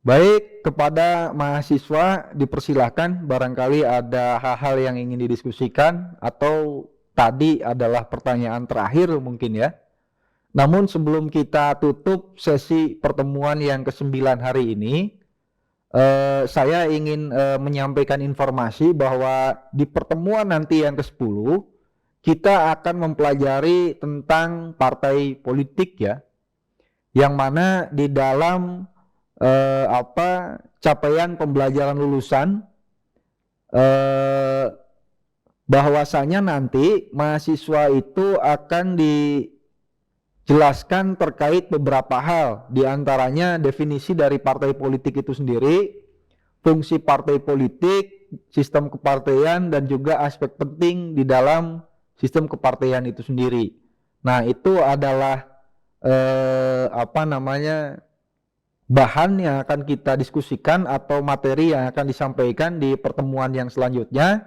Baik, kepada mahasiswa dipersilahkan barangkali ada hal-hal yang ingin didiskusikan atau tadi adalah pertanyaan terakhir mungkin ya. Namun sebelum kita tutup sesi pertemuan yang ke-9 hari ini, saya ingin menyampaikan informasi bahwa di pertemuan nanti yang ke-10 kita akan mempelajari tentang partai politik ya, yang mana di dalam capaian pembelajaran lulusan bahwasanya nanti mahasiswa itu akan dijelaskan terkait beberapa hal, diantaranya definisi dari partai politik itu sendiri, fungsi partai politik, sistem kepartaian, dan juga aspek penting di dalam sistem kepartaian itu sendiri. Nah, itu adalah bahan yang akan kita diskusikan atau materi yang akan disampaikan di pertemuan yang selanjutnya.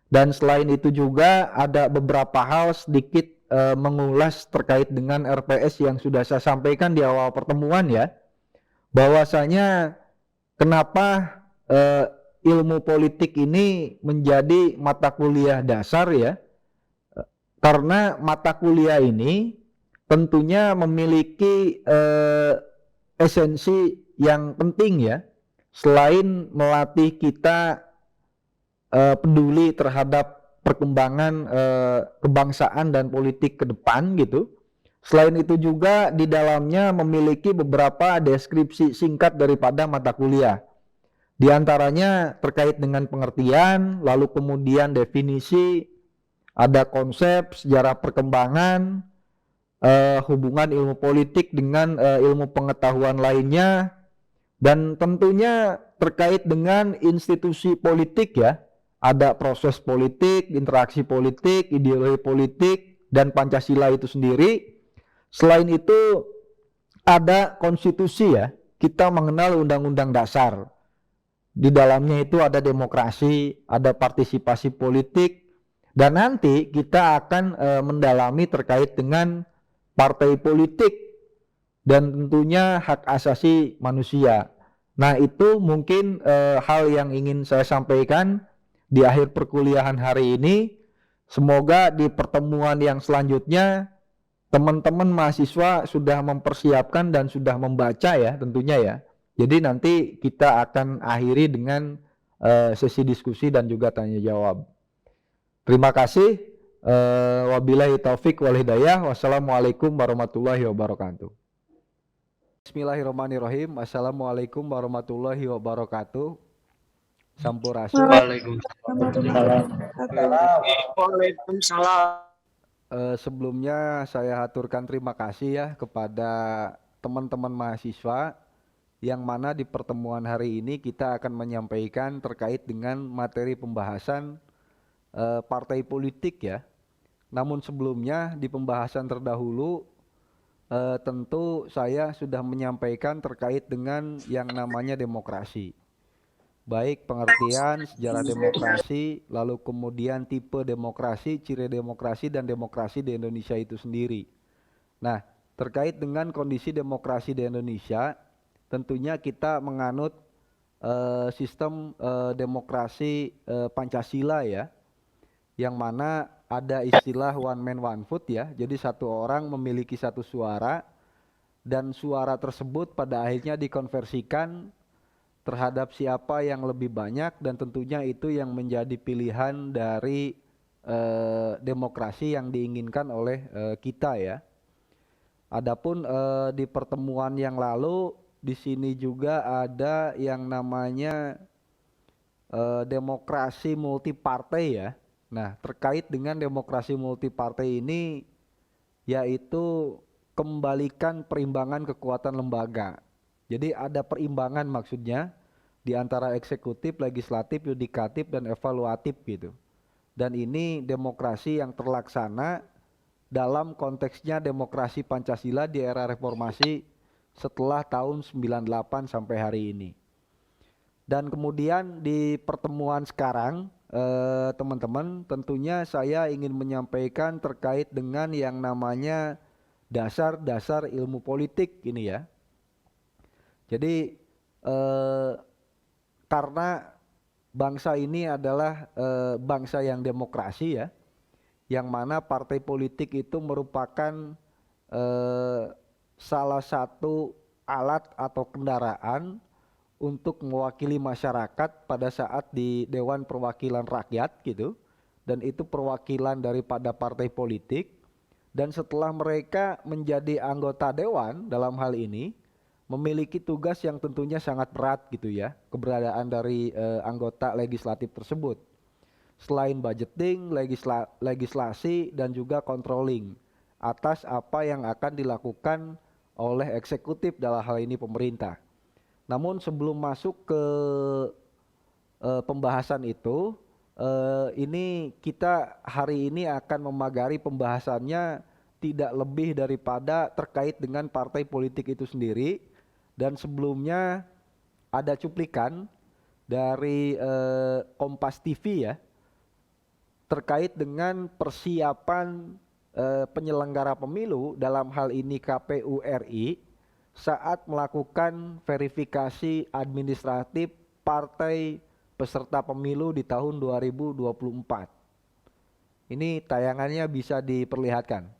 Dan selain itu juga ada beberapa hal sedikit mengulas terkait dengan RPS yang sudah saya sampaikan di awal pertemuan ya, bahwasanya kenapa ilmu politik ini menjadi mata kuliah dasar ya, karena mata kuliah ini tentunya memiliki esensi yang penting ya, selain melatih kita peduli terhadap perkembangan kebangsaan dan politik ke depan gitu. Selain itu juga di dalamnya memiliki beberapa deskripsi singkat daripada mata kuliah. Di antaranya terkait dengan pengertian, lalu kemudian definisi, ada konsep, sejarah perkembangan, hubungan ilmu politik dengan ilmu pengetahuan lainnya, dan tentunya terkait dengan institusi politik ya, ada proses politik, interaksi politik, ideologi politik, dan Pancasila itu sendiri. Selain itu ada konstitusi ya, kita mengenal undang-undang dasar. Di dalamnya itu ada demokrasi, ada partisipasi politik, dan nanti kita akan mendalami terkait dengan partai politik dan tentunya hak asasi manusia. Nah, itu mungkin hal yang ingin saya sampaikan di akhir perkuliahan hari ini. Semoga di pertemuan yang selanjutnya teman-teman mahasiswa sudah mempersiapkan dan sudah membaca ya tentunya ya. Jadi nanti kita akan akhiri dengan sesi diskusi dan juga tanya jawab. Terima kasih. Wabillahi taufik wal hidayah. Wassalamualaikum warahmatullahi wabarakatuh. Bismillahirrahmanirrahim. Assalamualaikum warahmatullahi wabarakatuh. Sampurasun. Waalaikumsalam. Sebelumnya saya haturkan terima kasih ya kepada teman-teman mahasiswa yang mana di pertemuan hari ini kita akan menyampaikan terkait dengan materi pembahasan partai politik ya. Namun sebelumnya di pembahasan terdahulu tentu saya sudah menyampaikan terkait dengan yang namanya demokrasi. Baik pengertian sejarah demokrasi, lalu kemudian tipe demokrasi, ciri demokrasi, dan demokrasi di Indonesia itu sendiri. Nah, terkait dengan kondisi demokrasi di Indonesia, tentunya kita menganut sistem demokrasi Pancasila ya, yang mana ada istilah one man one vote ya, jadi satu orang memiliki satu suara, dan suara tersebut pada akhirnya dikonversikan terhadap siapa yang lebih banyak, dan tentunya itu yang menjadi pilihan dari demokrasi yang diinginkan oleh kita ya. Adapun di pertemuan yang lalu di sini juga ada yang namanya demokrasi multipartai ya. Nah, terkait dengan demokrasi multipartai ini yaitu kembalikan perimbangan kekuatan lembaga. Jadi ada perimbangan maksudnya di antara eksekutif, legislatif, yudikatif, dan evaluatif gitu. Dan ini demokrasi yang terlaksana dalam konteksnya demokrasi Pancasila di era reformasi setelah tahun 98 sampai hari ini. Dan kemudian di pertemuan sekarang teman-teman, tentunya saya ingin menyampaikan terkait dengan yang namanya dasar-dasar ilmu politik ini ya. Jadi eh, karena bangsa ini adalah bangsa yang demokrasi ya, yang mana partai politik itu merupakan eh, salah satu alat atau kendaraan untuk mewakili masyarakat pada saat di Dewan Perwakilan Rakyat gitu, dan itu perwakilan daripada partai politik. Dan setelah mereka menjadi anggota dewan dalam hal ini memiliki tugas yang tentunya sangat berat gitu ya, keberadaan dari anggota legislatif tersebut. Selain budgeting, legislasi dan juga controlling atas apa yang akan dilakukan oleh eksekutif dalam hal ini pemerintah. Namun sebelum masuk ke pembahasan itu, ini kita hari ini akan memagari pembahasannya tidak lebih daripada terkait dengan partai politik itu sendiri. Dan sebelumnya ada cuplikan dari Kompas TV ya, terkait dengan persiapan penyelenggara pemilu, dalam hal ini KPU RI, saat melakukan verifikasi administratif partai peserta pemilu di tahun 2024. Ini tayangannya bisa diperlihatkan.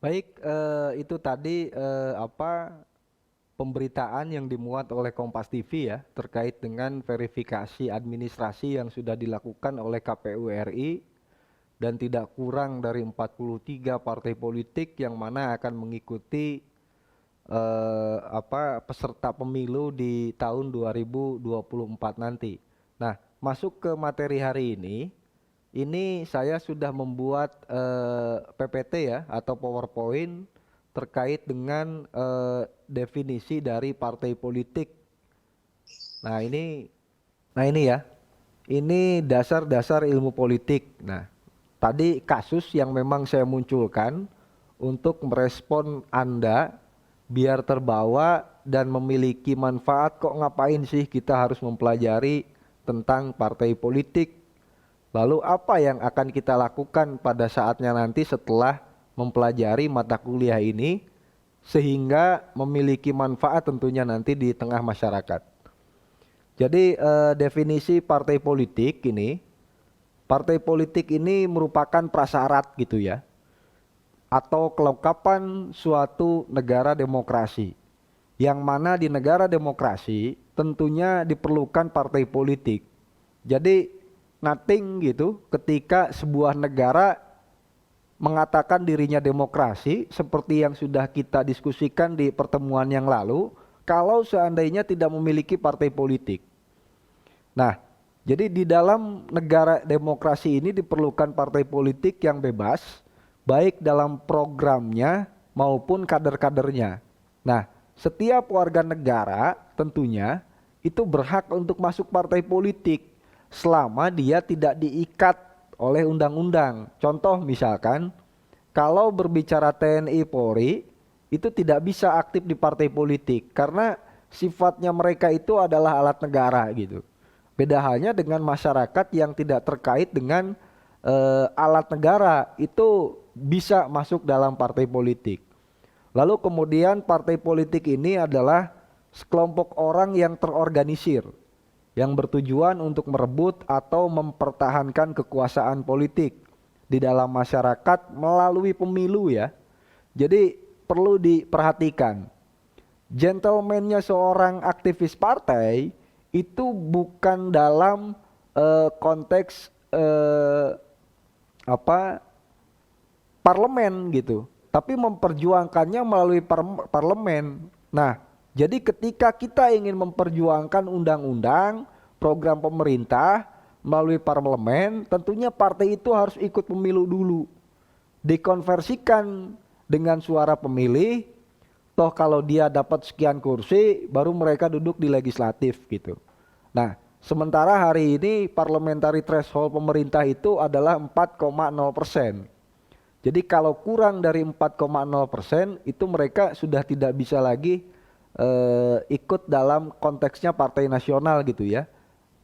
Baik, itu tadi pemberitaan yang dimuat oleh Kompas TV ya, terkait dengan verifikasi administrasi yang sudah dilakukan oleh KPU RI dan tidak kurang dari 43 partai politik yang mana akan mengikuti peserta pemilu di tahun 2024 nanti. Nah, masuk ke materi hari ini saya sudah membuat PPT ya, atau PowerPoint terkait dengan definisi dari partai politik. Nah ini ya, ini dasar-dasar ilmu politik. Nah, tadi kasus yang memang saya munculkan untuk merespon Anda biar terbawa dan memiliki manfaat. Kok ngapain sih kita harus mempelajari tentang partai politik? Lalu apa yang akan kita lakukan pada saatnya nanti setelah mempelajari mata kuliah ini sehingga memiliki manfaat tentunya nanti di tengah masyarakat. Jadi definisi partai politik ini merupakan prasyarat gitu ya, atau kelengkapan suatu negara demokrasi, yang mana di negara demokrasi tentunya diperlukan partai politik. Jadi nothing gitu ketika sebuah negara mengatakan dirinya demokrasi seperti yang sudah kita diskusikan di pertemuan yang lalu, kalau seandainya tidak memiliki partai politik. Nah, jadi di dalam negara demokrasi ini diperlukan partai politik yang bebas, baik dalam programnya maupun kader-kadernya. Nah, setiap warga negara tentunya itu berhak untuk masuk partai politik selama dia tidak diikat oleh undang-undang. Contoh misalkan, kalau berbicara TNI Polri itu tidak bisa aktif di partai politik karena sifatnya mereka itu adalah alat negara gitu. Beda halnya dengan masyarakat yang tidak terkait dengan alat negara itu bisa masuk dalam partai politik. Lalu kemudian partai politik ini adalah sekelompok orang yang terorganisir, yang bertujuan untuk merebut atau mempertahankan kekuasaan politik di dalam masyarakat melalui pemilu ya. Jadi perlu diperhatikan, gentleman-nya seorang aktivis partai itu bukan dalam konteks parlemen gitu, tapi memperjuangkannya melalui parlemen. Nah, jadi ketika kita ingin memperjuangkan undang-undang, program pemerintah melalui parlemen, tentunya partai itu harus ikut pemilu dulu. Dikonversikan dengan suara pemilih, toh kalau dia dapat sekian kursi, baru mereka duduk di legislatif gitu. Nah, sementara hari ini parliamentary threshold pemerintah itu adalah 4,0%. Jadi kalau kurang dari 4,0% itu mereka sudah tidak bisa lagi ikut dalam konteksnya partai nasional gitu ya.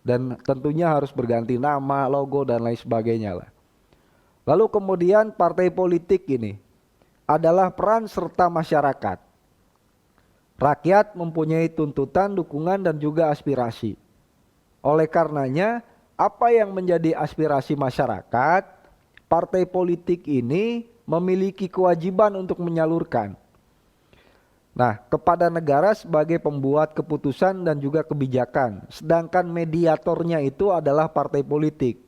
Dan tentunya harus berganti nama, logo dan lain sebagainya lah. Lalu kemudian partai politik ini adalah peran serta masyarakat. Rakyat mempunyai tuntutan, dukungan dan juga aspirasi. Oleh karenanya, apa yang menjadi aspirasi masyarakat, partai politik ini memiliki kewajiban untuk menyalurkan. Nah, kepada negara sebagai pembuat keputusan dan juga kebijakan, sedangkan mediatornya itu adalah partai politik.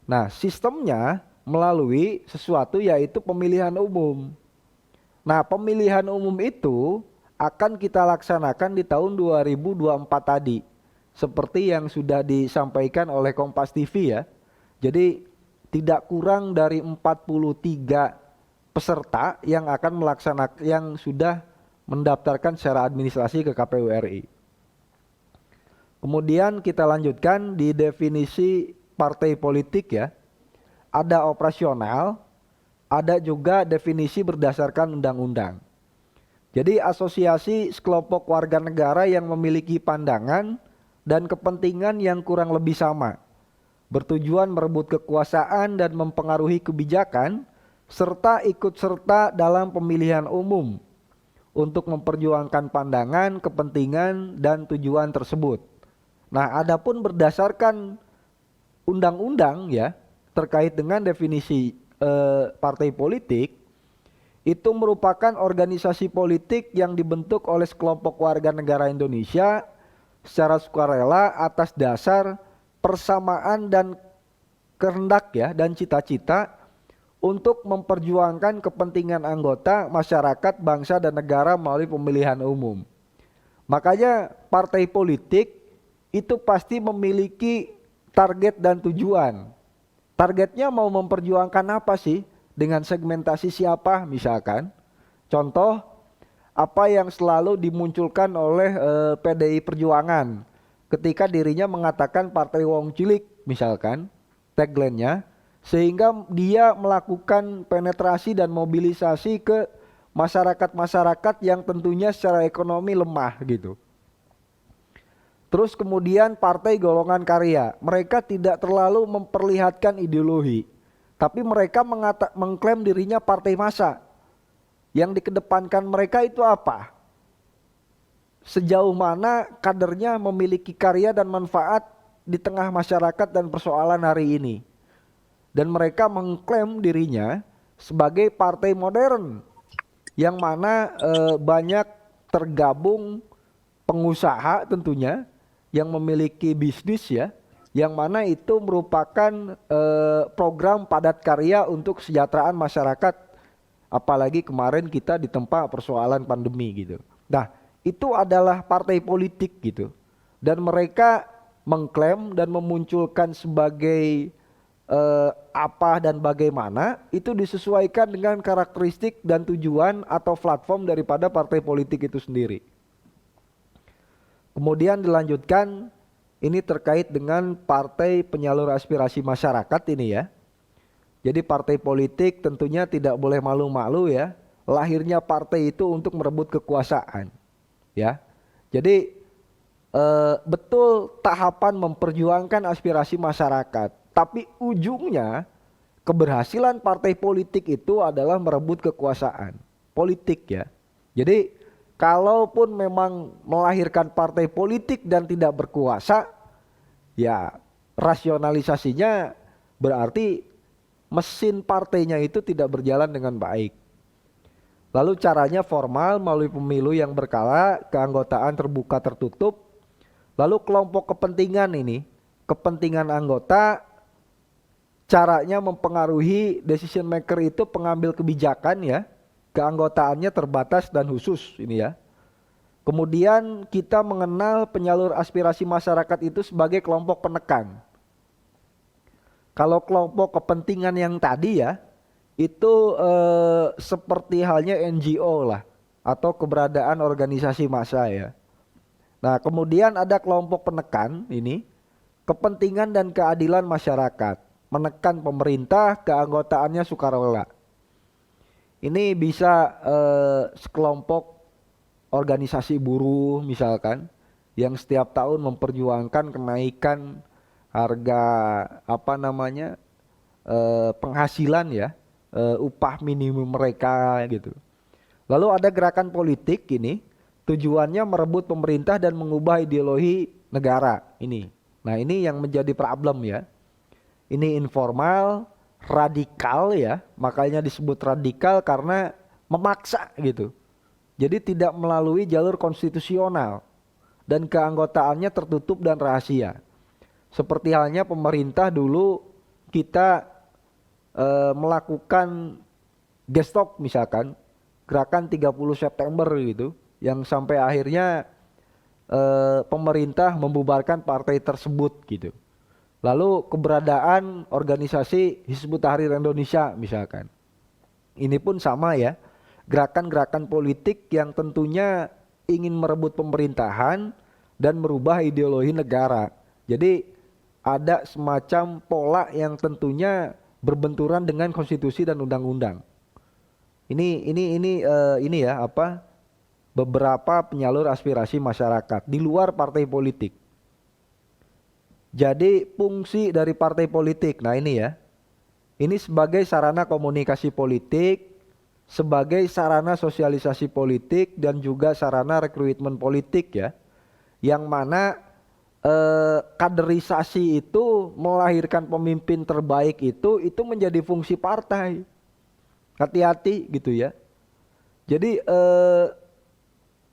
Nah, sistemnya melalui sesuatu yaitu pemilihan umum. Nah, pemilihan umum itu akan kita laksanakan di tahun 2024 tadi. Seperti yang sudah disampaikan oleh Kompas TV ya. Jadi tidak kurang dari 43 peserta yang akan melaksanakan, yang sudah mendaftarkan secara administrasi ke KPU RI. Kemudian kita lanjutkan di definisi partai politik ya. Ada operasional, ada juga definisi berdasarkan undang-undang. Jadi asosiasi sekelompok warga negara yang memiliki pandangan dan kepentingan yang kurang lebih sama, bertujuan merebut kekuasaan dan mempengaruhi kebijakan, serta ikut serta dalam pemilihan umum untuk memperjuangkan pandangan, kepentingan, dan tujuan tersebut. Nah, adapun berdasarkan undang-undang ya, terkait dengan definisi partai politik, itu merupakan organisasi politik yang dibentuk oleh sekelompok warga negara Indonesia secara sukarela atas dasar persamaan dan kehendak ya, dan cita-cita untuk memperjuangkan kepentingan anggota, masyarakat, bangsa, dan negara melalui pemilihan umum. Makanya partai politik itu pasti memiliki target dan tujuan. Targetnya mau memperjuangkan apa sih? Dengan segmentasi siapa misalkan? Contoh, apa yang selalu dimunculkan oleh PDI Perjuangan ketika dirinya mengatakan partai wong cilik misalkan, tagline-nya, sehingga dia melakukan penetrasi dan mobilisasi ke masyarakat-masyarakat yang tentunya secara ekonomi lemah gitu. Terus kemudian partai golongan karya, mereka tidak terlalu memperlihatkan ideologi, tapi mereka mengklaim dirinya partai massa. Yang dikedepankan mereka itu apa? Sejauh mana kadernya memiliki karya dan manfaat di tengah masyarakat dan persoalan hari ini. Dan mereka mengklaim dirinya sebagai partai modern yang mana banyak tergabung pengusaha tentunya yang memiliki bisnis ya, yang mana itu merupakan program padat karya untuk kesejahteraan masyarakat, apalagi kemarin kita ditempa persoalan pandemi gitu. Nah, itu adalah partai politik gitu, dan mereka mengklaim dan memunculkan sebagai apa dan bagaimana itu disesuaikan dengan karakteristik dan tujuan atau platform daripada partai politik itu sendiri. Kemudian dilanjutkan, ini terkait dengan partai penyalur aspirasi masyarakat ini ya. Jadi partai politik tentunya tidak boleh malu-malu ya. Lahirnya partai itu untuk merebut kekuasaan ya. Jadi betul tahapan memperjuangkan aspirasi masyarakat, tapi ujungnya keberhasilan partai politik itu adalah merebut kekuasaan politik ya. Jadi kalaupun memang melahirkan partai politik dan tidak berkuasa, ya rasionalisasinya berarti mesin partainya itu tidak berjalan dengan baik. Lalu caranya formal melalui pemilu yang berkala, keanggotaan terbuka tertutup. Lalu kelompok kepentingan ini, kepentingan anggota, caranya mempengaruhi decision maker itu pengambil kebijakan ya, keanggotaannya terbatas dan khusus ini ya. Kemudian kita mengenal penyalur aspirasi masyarakat itu sebagai kelompok penekan. Kalau kelompok kepentingan yang tadi ya, itu seperti halnya NGO lah, atau keberadaan organisasi massa ya. Nah kemudian ada kelompok penekan ini, kepentingan dan keadilan masyarakat, menekan pemerintah, keanggotaannya sukarela. Ini bisa sekelompok organisasi buruh misalkan, yang setiap tahun memperjuangkan kenaikan harga penghasilan ya, upah minimum mereka gitu. Lalu ada gerakan politik ini, tujuannya merebut pemerintah dan mengubah ideologi negara ini. Nah ini yang menjadi problem ya. Ini informal, radikal ya, makanya disebut radikal karena memaksa gitu. Jadi tidak melalui jalur konstitusional dan keanggotaannya tertutup dan rahasia. Seperti halnya pemerintah dulu kita melakukan gestok misalkan, gerakan 30 September gitu, yang sampai akhirnya pemerintah membubarkan partai tersebut gitu. Lalu keberadaan organisasi Hizbut Tahrir Indonesia misalkan, ini pun sama ya, gerakan-gerakan politik yang tentunya ingin merebut pemerintahan dan merubah ideologi negara. Jadi ada semacam pola yang tentunya berbenturan dengan konstitusi dan undang-undang. Ini ya beberapa penyalur aspirasi masyarakat di luar partai politik. Jadi fungsi dari partai politik, nah ini ya, ini sebagai sarana komunikasi politik, sebagai sarana sosialisasi politik dan juga sarana rekrutmen politik ya, yang mana kaderisasi itu melahirkan pemimpin terbaik itu menjadi fungsi partai. Hati-hati gitu ya. Jadi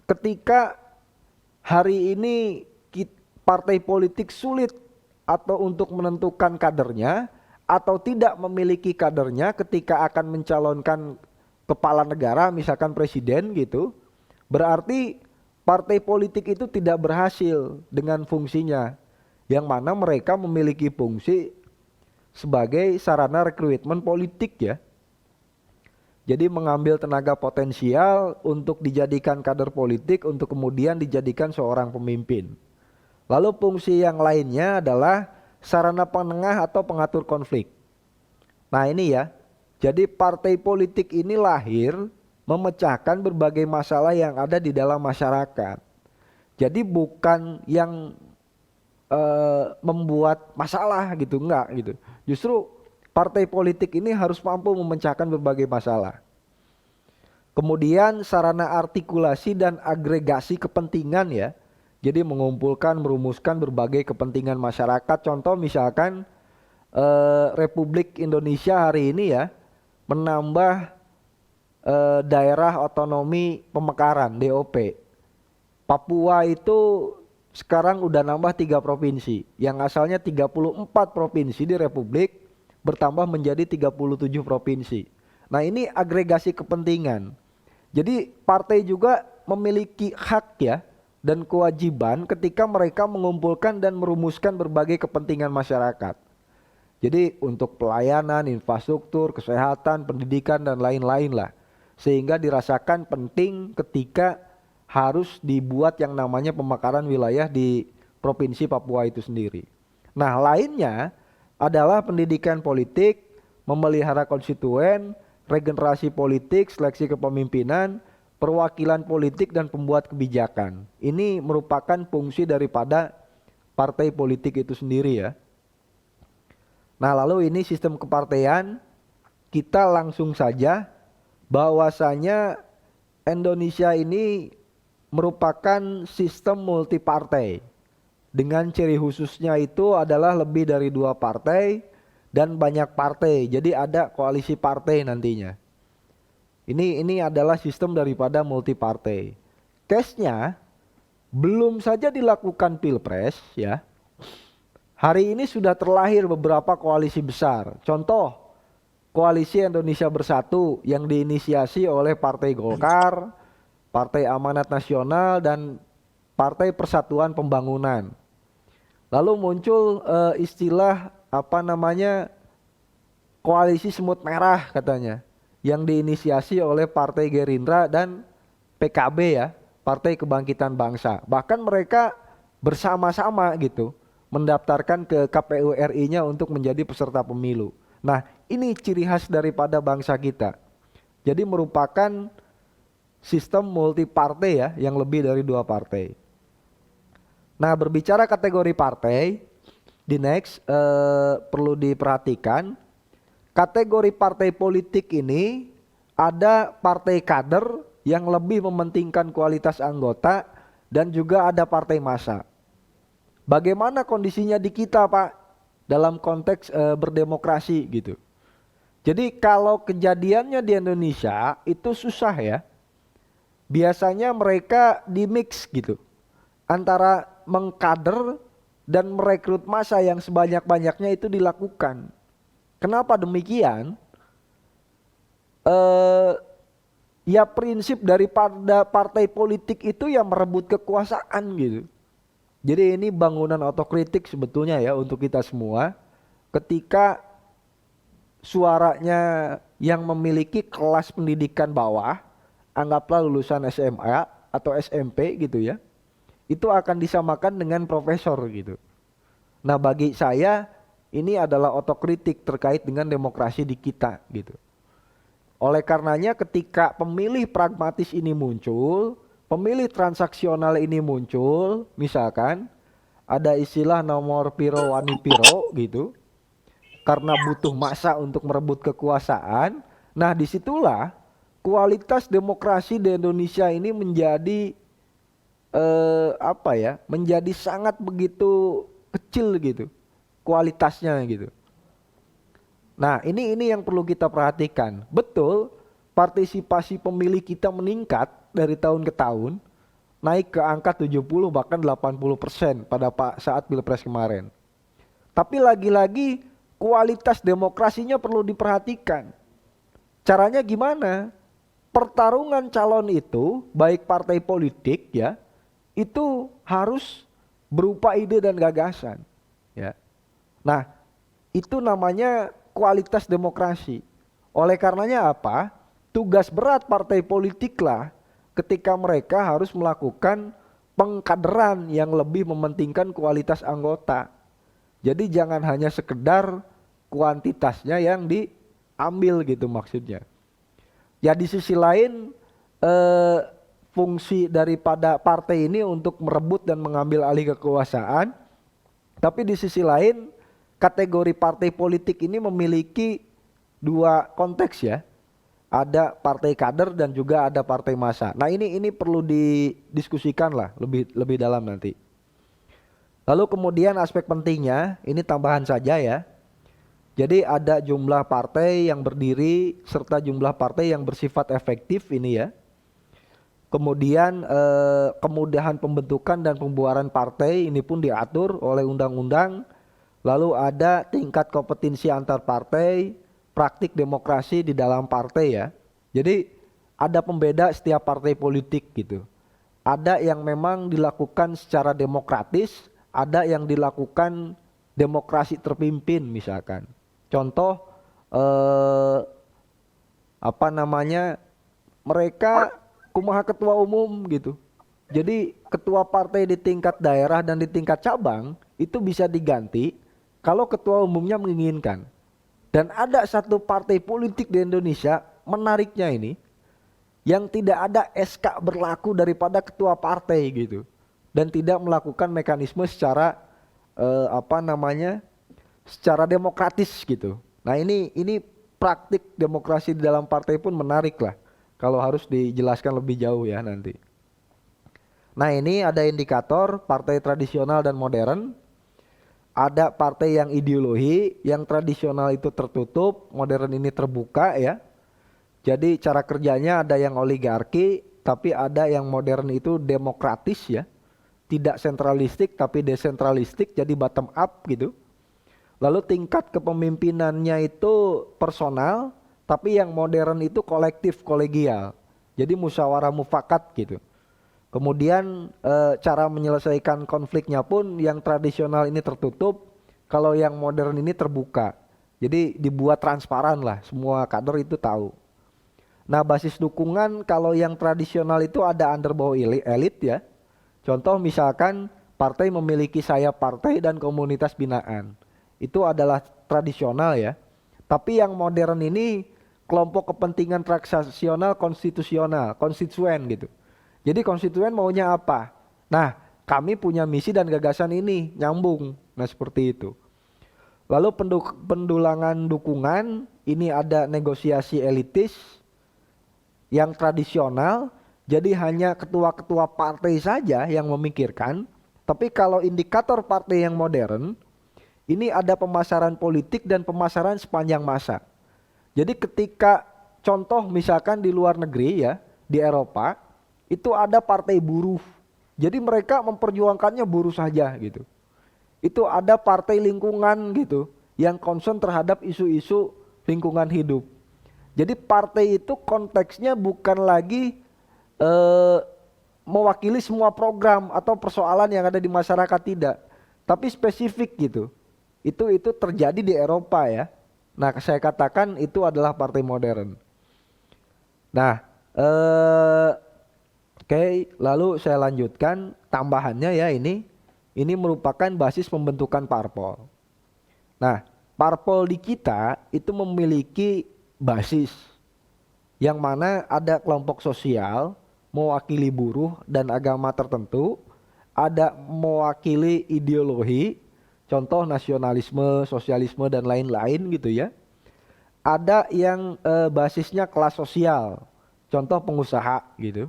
ketika hari ini partai politik sulit atau untuk menentukan kadernya atau tidak memiliki kadernya ketika akan mencalonkan kepala negara misalkan presiden gitu, berarti partai politik itu tidak berhasil dengan fungsinya, yang mana mereka memiliki fungsi sebagai sarana rekrutmen politik ya. Jadi mengambil tenaga potensial untuk dijadikan kader politik untuk kemudian dijadikan seorang pemimpin. Lalu fungsi yang lainnya adalah sarana penengah atau pengatur konflik. Nah ini ya, jadi partai politik ini lahir memecahkan berbagai masalah yang ada di dalam masyarakat. Jadi bukan yang membuat masalah gitu, enggak gitu. Justru partai politik ini harus mampu memecahkan berbagai masalah. Kemudian sarana artikulasi dan agregasi kepentingan ya. Jadi mengumpulkan, merumuskan berbagai kepentingan masyarakat. Contoh misalkan Republik Indonesia hari ini ya menambah daerah otonomi pemekaran DOP. Papua itu sekarang udah nambah 3 provinsi. Yang asalnya 34 provinsi di Republik bertambah menjadi 37 provinsi. Nah ini agregasi kepentingan. Jadi partai juga memiliki hak ya dan kewajiban ketika mereka mengumpulkan dan merumuskan berbagai kepentingan masyarakat. Jadi untuk pelayanan, infrastruktur, kesehatan, pendidikan dan lain-lain lah. Sehingga dirasakan penting ketika harus dibuat yang namanya pemekaran wilayah di Provinsi Papua itu sendiri. Nah, lainnya adalah pendidikan politik, memelihara konstituen, regenerasi politik, seleksi kepemimpinan, perwakilan politik dan pembuat kebijakan. Ini merupakan fungsi daripada partai politik itu sendiri ya. Nah, lalu ini sistem kepartaian, kita langsung saja bahwasanya Indonesia ini merupakan sistem multipartai. Dengan ciri khususnya itu adalah lebih dari 2 partai dan banyak partai. Jadi ada koalisi partai nantinya. Ini adalah sistem daripada multipartai. Tesnya belum saja dilakukan Pilpres ya. Hari ini sudah terlahir beberapa koalisi besar. Contoh, Koalisi Indonesia Bersatu yang diinisiasi oleh Partai Golkar, Partai Amanat Nasional dan Partai Persatuan Pembangunan. Lalu muncul istilah koalisi semut merah katanya, yang diinisiasi oleh Partai Gerindra dan PKB ya, Partai Kebangkitan Bangsa. Bahkan mereka bersama-sama gitu mendaftarkan ke KPU RI-nya untuk menjadi peserta pemilu. Nah, ini ciri khas daripada bangsa kita. Jadi merupakan sistem multipartai ya, yang lebih dari 2 partai. Nah, berbicara kategori partai, di next perlu diperhatikan, kategori partai politik ini ada partai kader yang lebih mementingkan kualitas anggota dan juga ada partai massa. Bagaimana kondisinya di kita, Pak, dalam konteks berdemokrasi gitu. Jadi kalau kejadiannya di Indonesia itu susah ya. Biasanya mereka dimix gitu, antara mengkader dan merekrut massa yang sebanyak-banyaknya itu dilakukan. Kenapa demikian? Ya prinsip daripada partai politik itu yang merebut kekuasaan gitu. Jadi ini bangunan otokritik sebetulnya ya untuk kita semua. Ketika suaranya yang memiliki kelas pendidikan bawah, anggaplah lulusan SMA atau SMP gitu ya, itu akan disamakan dengan profesor gitu. Nah, bagi saya ini adalah otokritik terkait dengan demokrasi di kita gitu. Oleh karenanya ketika pemilih pragmatis ini muncul, pemilih transaksional ini muncul, misalkan ada istilah nomor piro wani piro gitu, karena butuh massa untuk merebut kekuasaan. Nah, disitulah kualitas demokrasi di Indonesia ini menjadi menjadi sangat begitu kecil gitu kualitasnya gitu. Nah, ini yang perlu kita perhatikan. Betul, partisipasi pemilih kita meningkat dari tahun ke tahun, naik ke angka 70 bahkan 80% pada saat Pilpres kemarin. Tapi lagi-lagi kualitas demokrasinya perlu diperhatikan. Caranya gimana? Pertarungan calon itu, baik partai politik ya, itu harus berupa ide dan gagasan ya. Nah, itu namanya kualitas demokrasi. Oleh karenanya apa? Tugas berat partai politiklah ketika mereka harus melakukan pengkaderan yang lebih mementingkan kualitas anggota. Jadi jangan hanya sekedar kuantitasnya yang diambil gitu maksudnya. Ya di sisi lain fungsi daripada partai ini untuk merebut dan mengambil alih kekuasaan. Tapi di sisi lain kategori partai politik ini memiliki 2 konteks ya. Ada partai kader dan juga ada partai massa. Nah ini perlu didiskusikan lah lebih dalam nanti. Lalu kemudian aspek pentingnya, ini tambahan saja ya. Jadi ada jumlah partai yang berdiri serta jumlah partai yang bersifat efektif ini ya. Kemudian kemudahan pembentukan dan pembuaran partai ini pun diatur oleh undang-undang. Lalu ada tingkat kompetensi antar partai, praktik demokrasi di dalam partai ya. Jadi ada pembeda setiap partai politik gitu. Ada yang memang dilakukan secara demokratis, ada yang dilakukan demokrasi terpimpin misalkan. Contoh eh, apa namanya, mereka kumaha ketua umum gitu. Jadi ketua partai di tingkat daerah dan di tingkat cabang itu bisa diganti kalau ketua umumnya menginginkan. Dan ada satu partai politik di Indonesia, menariknya ini, yang tidak ada SK berlaku daripada ketua partai gitu. Dan tidak melakukan mekanisme secara apa namanya, secara demokratis gitu. Nah ini praktik demokrasi di dalam partai pun menarik lah. Kalau harus dijelaskan lebih jauh ya nanti. Nah ini ada indikator partai tradisional dan modern. Ada partai yang ideologi, yang tradisional itu tertutup, modern ini terbuka ya. Jadi cara kerjanya ada yang oligarki, tapi ada yang modern itu demokratis ya. Tidak sentralistik tapi desentralistik, jadi bottom up gitu. Lalu tingkat kepemimpinannya itu personal, tapi yang modern itu kolektif kolegial. Jadi musyawarah mufakat gitu. Kemudian cara menyelesaikan konfliknya pun yang tradisional ini tertutup, kalau yang modern ini terbuka. Jadi dibuat transparan lah, semua kader itu tahu. Nah basis dukungan kalau yang tradisional itu ada underbawah elit ya. Contoh misalkan partai memiliki sayap partai dan komunitas binaan. Itu adalah tradisional ya. Tapi yang modern ini kelompok kepentingan transaksional konstitusional, konstituen gitu. Jadi konstituen maunya apa? Nah, kami punya misi dan gagasan ini, nyambung. Nah, seperti itu. Lalu pendulangan dukungan, ini ada negosiasi elitis yang tradisional, jadi hanya ketua-ketua partai saja yang memikirkan. Tapi kalau indikator partai yang modern, ini ada pemasaran politik dan pemasaran sepanjang masa. Jadi ketika contoh misalkan di luar negeri ya, di Eropa, itu ada partai buruh. Jadi mereka memperjuangkannya buruh saja gitu. Itu ada partai lingkungan gitu, yang concern terhadap isu-isu lingkungan hidup. Jadi partai itu konteksnya bukan lagi mewakili semua program atau persoalan yang ada di masyarakat, tidak. Tapi spesifik gitu. Itu terjadi di Eropa ya. Nah saya katakan itu adalah partai modern. Nah oke, lalu saya lanjutkan tambahannya ya ini merupakan basis pembentukan parpol. Nah, parpol di kita itu memiliki basis yang mana ada kelompok sosial mewakili buruh dan agama tertentu, ada mewakili ideologi, contoh nasionalisme, sosialisme dan lain-lain gitu ya. Ada yang basisnya kelas sosial, contoh pengusaha gitu.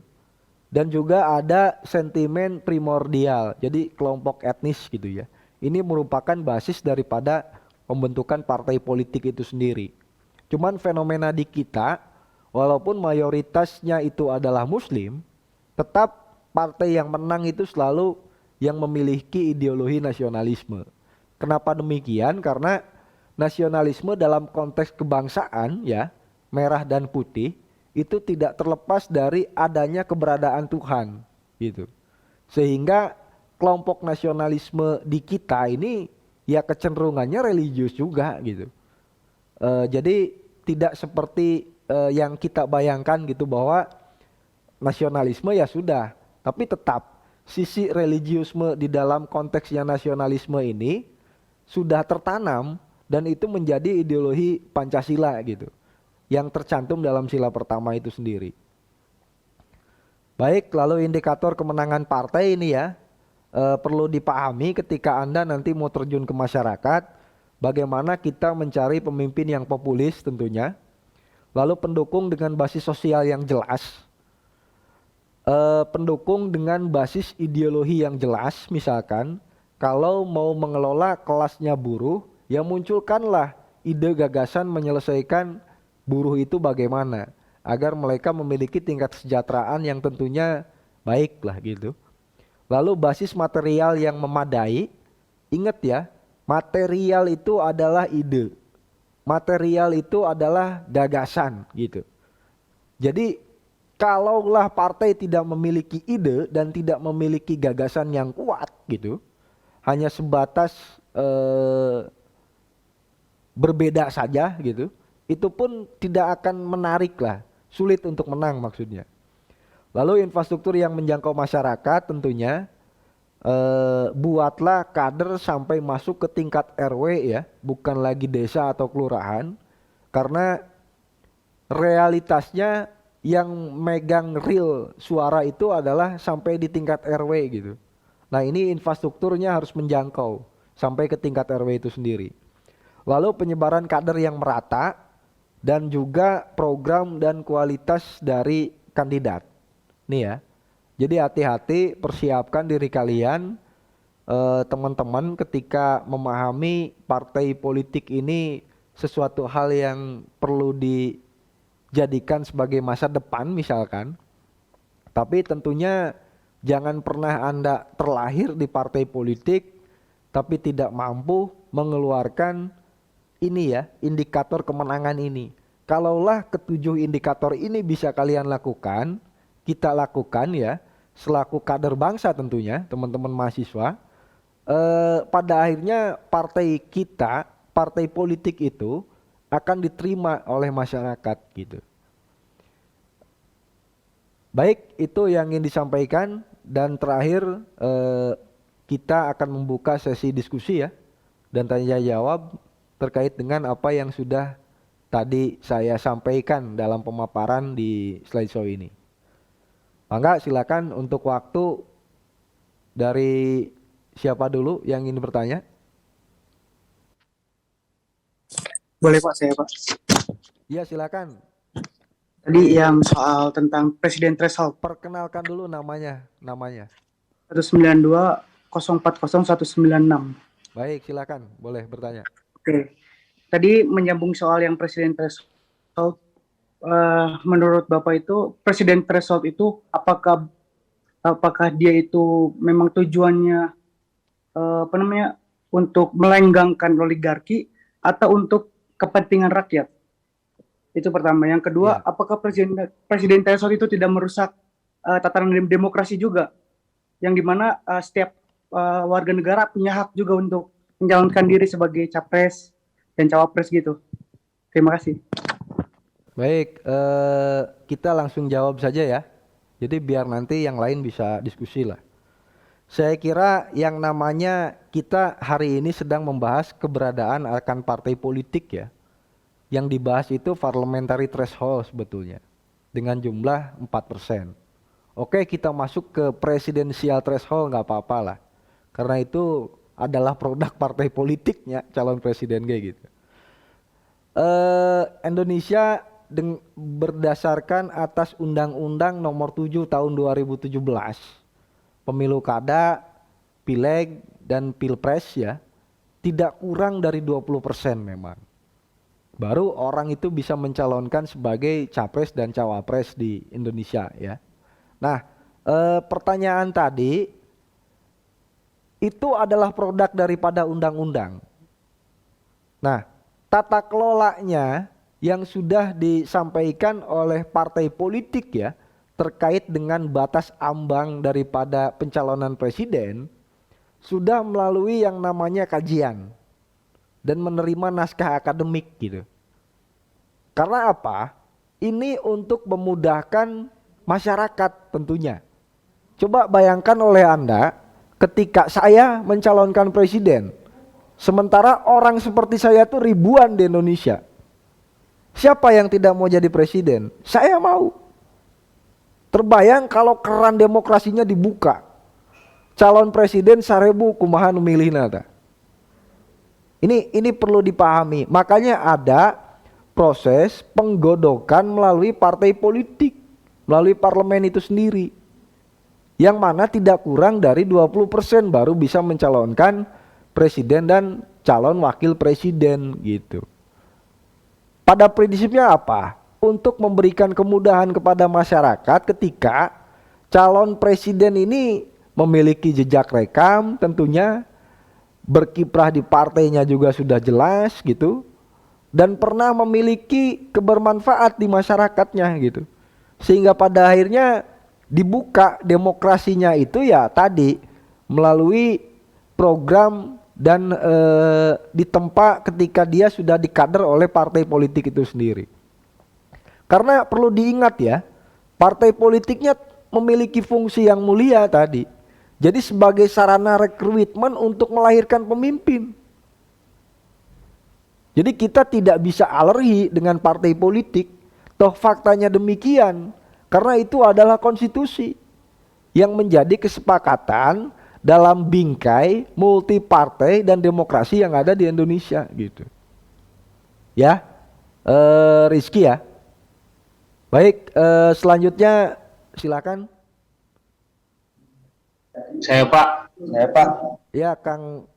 Dan juga ada sentimen primordial, jadi kelompok etnis gitu ya. Ini merupakan basis daripada pembentukan partai politik itu sendiri. Cuman fenomena di kita, walaupun mayoritasnya itu adalah muslim, tetap partai yang menang itu selalu yang memiliki ideologi nasionalisme. Kenapa demikian? Karena nasionalisme dalam konteks kebangsaan ya, merah dan putih, itu tidak terlepas dari adanya keberadaan Tuhan gitu. Sehingga kelompok nasionalisme di kita ini ya kecenderungannya religius juga gitu. Jadi tidak seperti yang kita bayangkan gitu bahwa nasionalisme ya sudah, tapi tetap sisi religiusme di dalam konteksnya nasionalisme ini sudah tertanam dan itu menjadi ideologi Pancasila gitu, yang tercantum dalam sila pertama itu sendiri. Baik, lalu indikator kemenangan partai ini ya perlu dipahami ketika Anda nanti mau terjun ke masyarakat, bagaimana kita mencari pemimpin yang populis tentunya, lalu pendukung dengan basis sosial yang jelas, pendukung dengan basis ideologi yang jelas. Misalkan kalau mau mengelola kelasnya buruh, ya munculkanlah ide gagasan menyelesaikan buruh itu bagaimana agar mereka memiliki tingkat kesejahteraan yang tentunya baik lah gitu. Lalu basis material yang memadai, ingat ya, material itu adalah ide, material itu adalah gagasan gitu. Jadi kalaulah partai tidak memiliki ide dan tidak memiliki gagasan yang kuat gitu, hanya sebatas berbeda saja gitu, itu pun tidak akan menarik lah, sulit untuk menang maksudnya. Lalu infrastruktur yang menjangkau masyarakat tentunya buatlah kader sampai masuk ke tingkat RW ya, bukan lagi desa atau kelurahan, karena realitasnya yang megang real suara itu adalah sampai di tingkat RW gitu. Nah ini infrastrukturnya harus menjangkau sampai ke tingkat RW itu sendiri. Lalu penyebaran kader yang merata dan juga program dan kualitas dari kandidat. Nih ya, jadi hati-hati persiapkan diri kalian teman-teman ketika memahami partai politik ini sesuatu hal yang perlu dijadikan sebagai masa depan misalkan. Tapi tentunya jangan pernah Anda terlahir di partai politik tapi tidak mampu mengeluarkan ini ya, indikator kemenangan ini. Kalaulah ketujuh indikator ini bisa kalian lakukan, kita lakukan ya, selaku kader bangsa tentunya, teman-teman mahasiswa, pada akhirnya partai kita, partai politik itu akan diterima oleh masyarakat gitu. Baik, itu yang ingin disampaikan dan terakhir kita akan membuka sesi diskusi ya dan tanya jawab terkait dengan apa yang sudah tadi saya sampaikan dalam pemaparan di slideshow ini. Mangga silakan untuk waktu dari siapa dulu yang ingin bertanya? Boleh Pak, saya Pak. Iya silakan. Tadi yang soal tentang presiden threshold Perkenalkan dulu namanya. 192040196. Baik silakan, boleh bertanya. Oke. Tadi menyambung soal yang presiden threshold. Menurut Bapak itu presiden threshold itu apakah dia itu memang tujuannya untuk melenggangkan oligarki atau untuk kepentingan rakyat? Itu pertama. Yang kedua, apakah presiden threshold itu tidak merusak tatanan demokrasi juga, yang dimana setiap warga negara punya hak juga untuk mencalonkan diri sebagai capres dan cawapres gitu. Terima kasih. Baik, kita langsung jawab saja ya. Jadi biar nanti yang lain bisa diskusi lah. Saya kira yang namanya kita hari ini sedang membahas keberadaan akan partai politik ya. Yang dibahas itu parliamentary threshold sebetulnya. Dengan jumlah 4%. Oke, kita masuk ke presidensial threshold nggak apa-apa lah. Karena itu adalah produk partai politiknya calon presiden kayak gitu. Indonesia berdasarkan atas Undang-Undang Nomor 7 Tahun 2017, pemilu kada, pileg dan pilpres ya, tidak kurang dari 20% memang. Baru orang itu bisa mencalonkan sebagai capres dan cawapres di Indonesia ya. Nah, pertanyaan tadi itu adalah produk daripada undang-undang. Nah, tata kelolanya yang sudah disampaikan oleh partai politik ya terkait dengan batas ambang daripada pencalonan presiden sudah melalui yang namanya kajian dan menerima naskah akademik gitu. Karena apa? Ini untuk memudahkan masyarakat tentunya. Coba bayangkan oleh Anda ketika saya mencalonkan presiden, sementara orang seperti saya tuh ribuan di Indonesia. Siapa yang tidak mau jadi presiden? Saya mau. Terbayang kalau keran demokrasinya dibuka. Calon presiden 1000 kumaha nu milih nata. Ini perlu dipahami. Makanya ada proses penggodokan melalui partai politik, melalui parlemen itu sendiri. Yang mana tidak kurang dari 20% baru bisa mencalonkan presiden dan calon wakil presiden gitu. Pada prinsipnya apa? Untuk memberikan kemudahan kepada masyarakat ketika calon presiden ini memiliki jejak rekam tentunya, berkiprah di partainya juga sudah jelas gitu, dan pernah memiliki kebermanfaat di masyarakatnya gitu. Sehingga pada akhirnya dibuka demokrasinya itu ya tadi melalui program dan ditempa ketika dia sudah dikader oleh partai politik itu sendiri. Karena perlu diingat ya, partai politiknya memiliki fungsi yang mulia tadi. Jadi sebagai sarana rekrutmen untuk melahirkan pemimpin. Jadi kita tidak bisa alergi dengan partai politik. Toh faktanya demikian. Karena itu adalah konstitusi yang menjadi kesepakatan dalam bingkai multi partai dan demokrasi yang ada di Indonesia gitu. Ya, Rizky ya. Baik, selanjutnya silakan. Saya Pak. Ya, Kang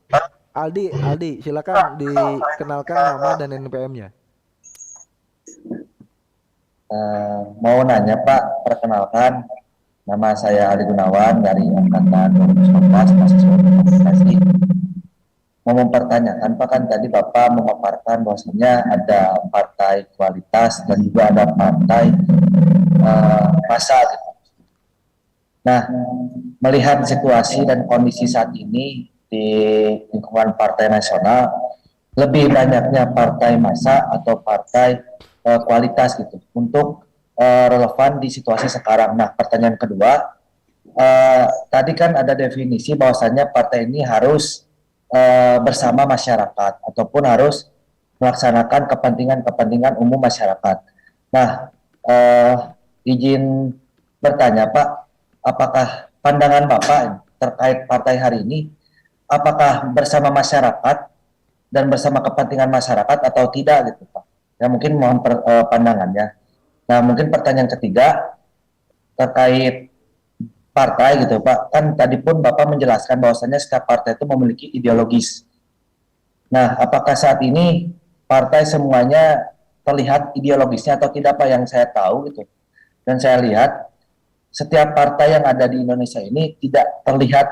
Aldi silakan dikenalkan nama dan NPM-nya. Mau nanya Pak, perkenalkan, nama saya Ali Gunawan dari Angkatan 2019, mahasiswa komunikasi. Mau mempertanyakan Pak, kan tadi Bapak memaparkan bahwasanya ada partai kualitas dan juga ada partai massa gitu. Nah, melihat situasi dan kondisi saat ini di lingkungan partai nasional, lebih banyaknya partai massa atau partai kualitas gitu untuk relevan di situasi sekarang. Nah, pertanyaan kedua, tadi kan ada definisi bahwasanya partai ini harus bersama masyarakat ataupun harus melaksanakan kepentingan umum masyarakat. Nah, izin bertanya Pak, apakah pandangan Bapak terkait partai hari ini, apakah bersama masyarakat dan bersama kepentingan masyarakat atau tidak gitu Pak? Ya mungkin mohon pandangannya. Nah, mungkin pertanyaan ketiga terkait partai gitu Pak, kan tadi pun Bapak menjelaskan bahwasannya setiap partai itu memiliki ideologis. Nah, apakah saat ini partai semuanya terlihat ideologisnya atau tidak Pak? Yang saya tahu gitu, dan saya lihat setiap partai yang ada di Indonesia ini tidak terlihat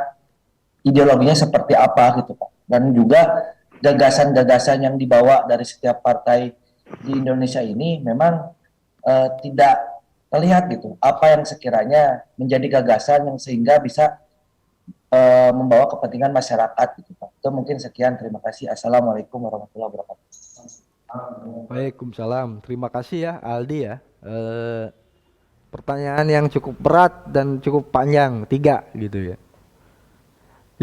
ideologinya seperti apa gitu Pak, dan juga gagasan-gagasan yang dibawa dari setiap partai di Indonesia ini memang tidak terlihat gitu, apa yang sekiranya menjadi gagasan yang sehingga bisa membawa kepentingan masyarakat gitu Pak. Itu mungkin sekian, terima kasih. Assalamualaikum warahmatullahi wabarakatuh. Waalaikumsalam. Terima kasih ya Aldi ya. Pertanyaan yang cukup berat dan cukup panjang, 3 gitu ya.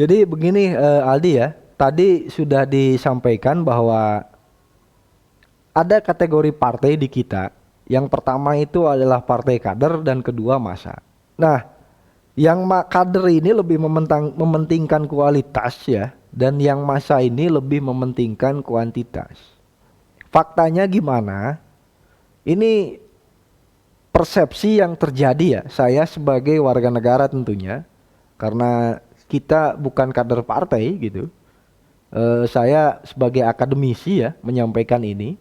Jadi begini Aldi ya, tadi sudah disampaikan bahwa ada kategori partai di kita. Yang pertama itu adalah partai kader dan kedua massa. Nah, yang kader ini lebih mementingkan kualitas ya, dan yang massa ini lebih mementingkan kuantitas. Faktanya gimana? Ini persepsi yang terjadi ya, saya sebagai warga negara tentunya, karena kita bukan kader partai gitu. Saya sebagai akademisi ya menyampaikan ini.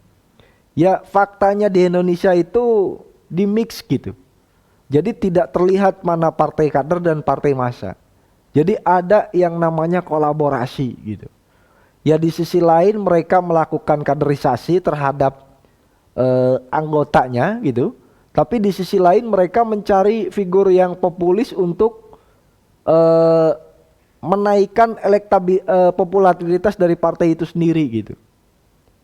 Ya faktanya di Indonesia itu dimix gitu. Jadi tidak terlihat mana partai kader dan partai massa. Jadi ada yang namanya kolaborasi gitu. Ya di sisi lain mereka melakukan kaderisasi terhadap anggotanya gitu. Tapi di sisi lain mereka mencari figur yang populis untuk menaikkan popularitas dari partai itu sendiri gitu.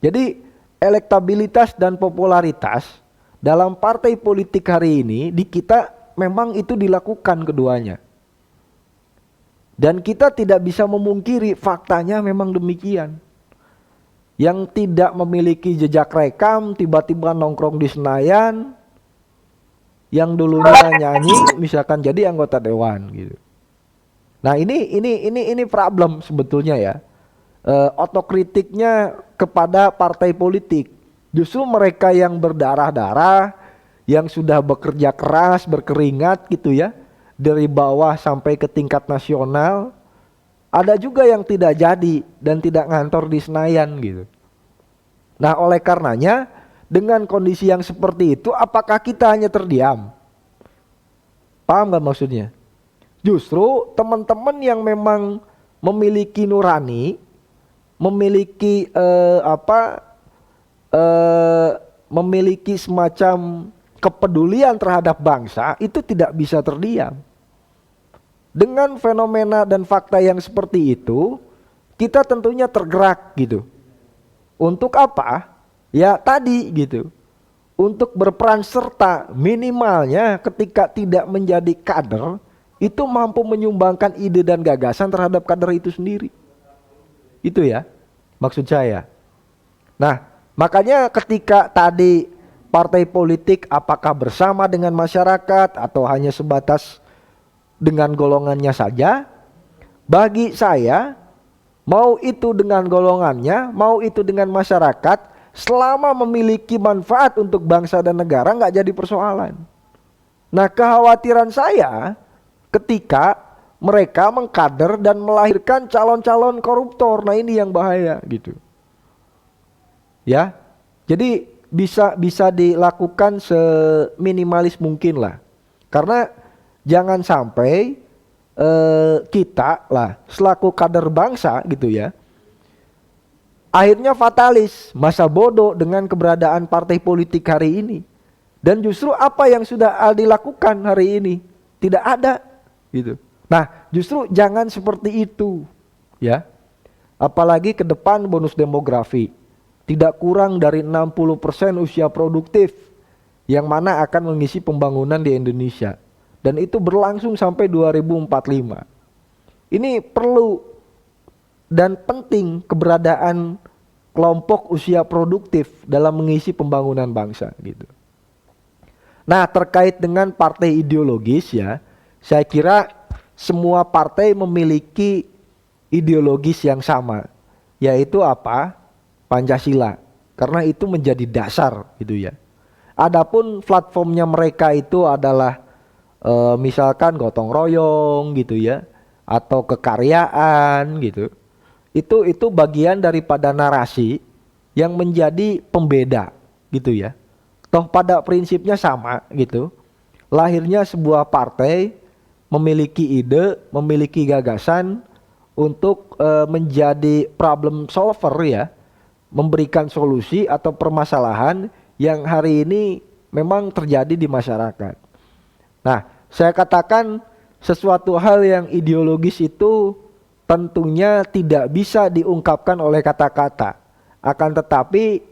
Jadi elektabilitas dan popularitas dalam partai politik hari ini di kita memang itu dilakukan keduanya. Dan kita tidak bisa memungkiri faktanya memang demikian. Yang tidak memiliki jejak rekam tiba-tiba nongkrong di Senayan, yang dulunya nyanyi misalkan jadi anggota dewan gitu. Nah, ini problem sebetulnya ya. Otokritiknya kepada partai politik. Justru mereka yang berdarah-darah, yang sudah bekerja keras, berkeringat gitu ya, dari bawah sampai ke tingkat nasional, ada juga yang tidak jadi dan tidak ngantor di Senayan gitu. Nah, oleh karenanya dengan kondisi yang seperti itu, apakah kita hanya terdiam? Paham gak maksudnya? Justru teman-teman yang memang memiliki nurani, memiliki memiliki semacam kepedulian terhadap bangsa, itu tidak bisa terdiam. Dengan fenomena dan fakta yang seperti itu, kita tentunya tergerak gitu. Untuk apa? Ya tadi gitu. Untuk berperan serta minimalnya ketika tidak menjadi kader, itu mampu menyumbangkan ide dan gagasan terhadap kader itu sendiri. Itu ya maksud saya. Nah, makanya ketika tadi partai politik apakah bersama dengan masyarakat atau hanya sebatas dengan golongannya saja, bagi saya mau itu dengan golongannya, mau itu dengan masyarakat, selama memiliki manfaat untuk bangsa dan negara nggak jadi persoalan. Nah, kekhawatiran saya ketika mereka mengkader dan melahirkan calon-calon koruptor, nah ini yang bahaya gitu. Ya, jadi bisa dilakukan seminimalis mungkin lah, karena jangan sampai kita lah selaku kader bangsa gitu ya, akhirnya fatalis, masa bodoh dengan keberadaan partai politik hari ini, dan justru apa yang sudah Aldi lakukan hari ini tidak ada gitu. Nah, justru jangan seperti itu ya, apalagi ke depan bonus demografi. Tidak kurang dari 60% usia produktif yang mana akan mengisi pembangunan di Indonesia. Dan itu berlangsung sampai 2045. Ini perlu dan penting keberadaan kelompok usia produktif dalam mengisi pembangunan bangsa gitu. Nah, terkait dengan partai ideologis ya, saya kira semua partai memiliki ideologis yang sama, yaitu apa? Pancasila, karena itu menjadi dasar gitu ya. Adapun platformnya mereka itu adalah misalkan gotong royong gitu ya, atau kekaryaan gitu. Itu bagian daripada narasi yang menjadi pembeda gitu ya. Toh pada prinsipnya sama gitu. Lahirnya sebuah partai memiliki ide, memiliki gagasan untuk menjadi problem solver ya, memberikan solusi atau permasalahan yang hari ini memang terjadi di masyarakat. Nah, saya katakan sesuatu hal yang ideologis itu tentunya tidak bisa diungkapkan oleh kata-kata, akan tetapi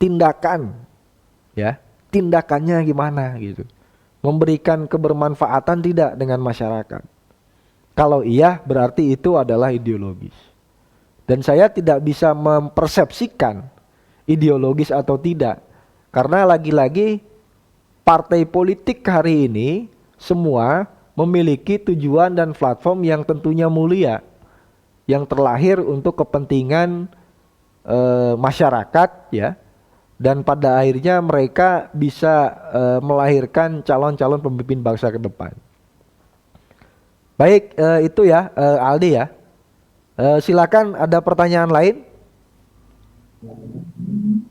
tindakan ya, tindakannya gimana gitu, memberikan kebermanfaatan tidak dengan masyarakat. Kalau iya berarti itu adalah ideologis. Dan saya tidak bisa mempersepsikan ideologis atau tidak, karena lagi-lagi partai politik hari ini semua memiliki tujuan dan platform yang tentunya mulia, yang terlahir untuk kepentingan masyarakat ya, dan pada akhirnya mereka bisa melahirkan calon-calon pemimpin bangsa ke depan. Baik, itu ya Aldi ya. Silakan, ada pertanyaan lain?